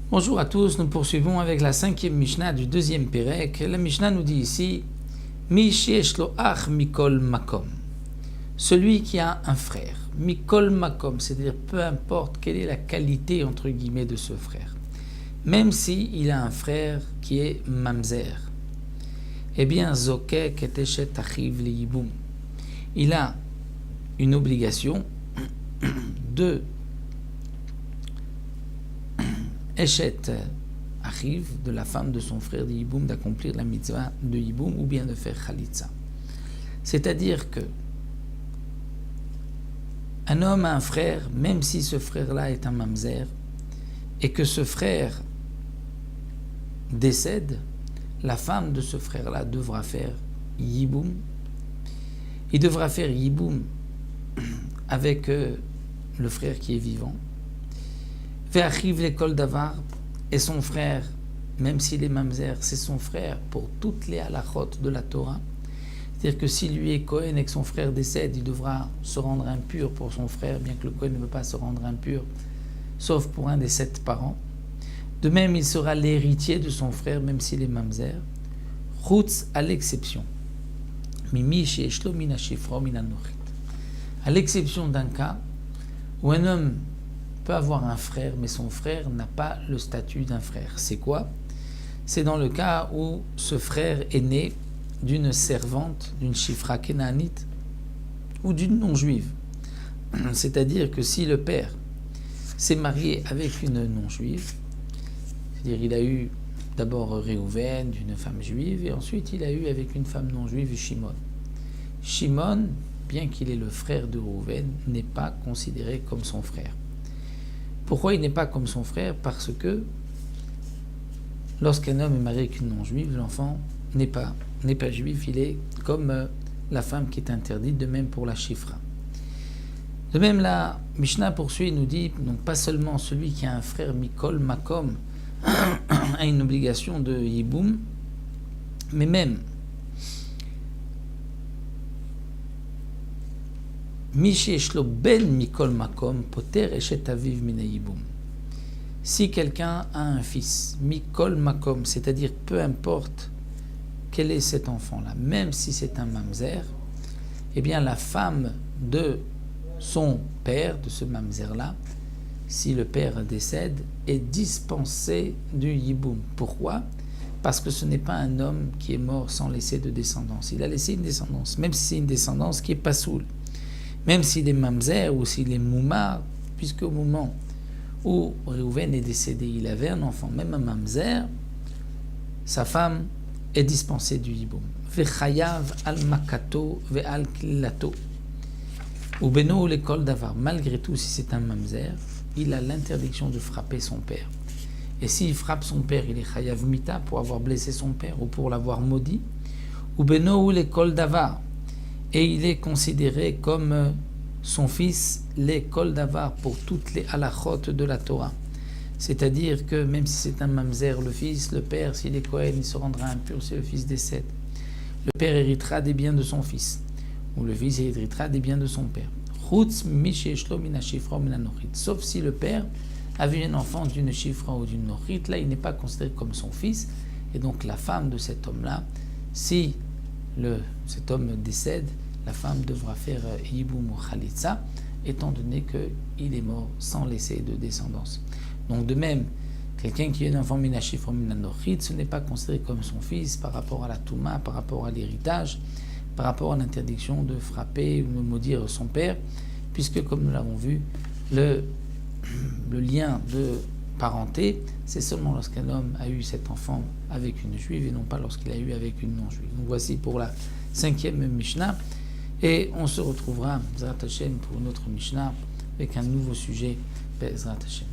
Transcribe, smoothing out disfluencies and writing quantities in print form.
Bonjour à tous, nous poursuivons avec la 5e Mishnah du 2e Pérek. La Mishnah nous dit ici Mi sheyesh lo ach mikol makom. Celui qui a un frère, mikol makom, c'est-à-dire peu importe quelle est la qualité entre guillemets de ce frère, même si il a un frère qui est mamzer, eh bien zokek et eshet achiv le yiboum. Il a une obligation de Eshet arrive de la femme de son frère de Yiboum d'accomplir la mitzvah de Yiboum ou bien de faire Khalitza. C'est-à-dire que un homme a un frère, même si ce frère-là est un mamzer, et que ce frère décède, la femme de ce frère-là devra faire Yiboum. Il devra faire Yiboum avec le frère qui est vivant. Arrive l'école d'Avar, et son frère, même s'il est mamzer, c'est son frère pour toutes les halachot de la Torah. C'est-à-dire que si lui est Kohen et que son frère décède, il devra se rendre impur pour son frère, bien que le Kohen ne veut pas se rendre impur, sauf pour un des 7 parents. De même, il sera l'héritier de son frère, même s'il est mamzer. Chutz à l'exception. Mimi she'eshlo min hashifra min hanochit. À l'exception d'un cas où un homme peut avoir un frère, mais son frère n'a pas le statut d'un frère. C'est quoi? C'est dans le cas où ce frère est né d'une servante, d'une chifra kénaanite ou d'une non-juive. C'est-à-dire que si le père s'est marié avec une non-juive, c'est-à-dire il a eu d'abord Réhouven d'une femme juive et ensuite il a eu avec une femme non-juive Shimon. Shimon, bien qu'il est le frère de Réhouven, n'est pas considéré comme son frère. Pourquoi il n'est pas comme son frère? Parce que lorsqu'un homme est marié avec une non-juive, l'enfant n'est pas juif, il est comme la femme qui est interdite, de même pour la chifra. De même, la Mishnah poursuit et nous dit, donc pas seulement celui qui a un frère Mikol Makom a une obligation de Yiboum, mais même ben mikol makom poter eshet aviv mina yiboum. Si quelqu'un a un fils, mikol makom, c'est-à-dire peu importe quel est cet enfant-là, même si c'est un mamzer, eh bien la femme de son père, de ce mamzer-là, si le père décède, est dispensée du yiboum. Pourquoi? Parce que ce n'est pas un homme qui est mort sans laisser de descendance. Il a laissé une descendance, même si c'est une descendance qui est pasoul. Même s'il est mamzer ou s'il est moumar, puisque au moment où Réhouven est décédé, il avait un enfant, même un mamzer, sa femme est dispensée du yiboum. Vechayav al makato ve al kilato. Ou beno l'école d'avar. Malgré tout, si c'est un mamzer, il a l'interdiction de frapper son père. Et s'il frappe son père, il est chayav mita pour avoir blessé son père ou pour l'avoir maudit. Ou beno l'école d'avar. Et il est considéré comme son fils, l'école d'avar pour toutes les halachot de la Torah. C'est-à-dire que même si c'est un mamzer, le fils, le père, s'il est Kohen, il se rendra impur si le fils décède. Le père héritera des biens de son fils, ou le fils héritera des biens de son père. Sauf si le père avait un enfant d'une chifra ou d'une nochit, là il n'est pas considéré comme son fils, et donc la femme de cet homme-là, si cet homme décède, la femme devra faire Yiboum ou Khalitza, étant donné qu'il est mort sans laisser de descendance. Donc de même, quelqu'un qui est un enfant minachif ou minanochit, ce n'est pas considéré comme son fils par rapport à la Touma, par rapport à l'héritage, par rapport à l'interdiction de frapper ou de maudire son père, puisque comme nous l'avons vu, le lien de parenté, c'est seulement lorsqu'un homme a eu cet enfant avec une juive et non pas lorsqu'il a eu avec une non-juive. Donc voici pour la 5e Mishnah. Et on se retrouvera, Bezrat Hashem, pour une autre Mishnah avec un nouveau sujet, Bezrat Hashem.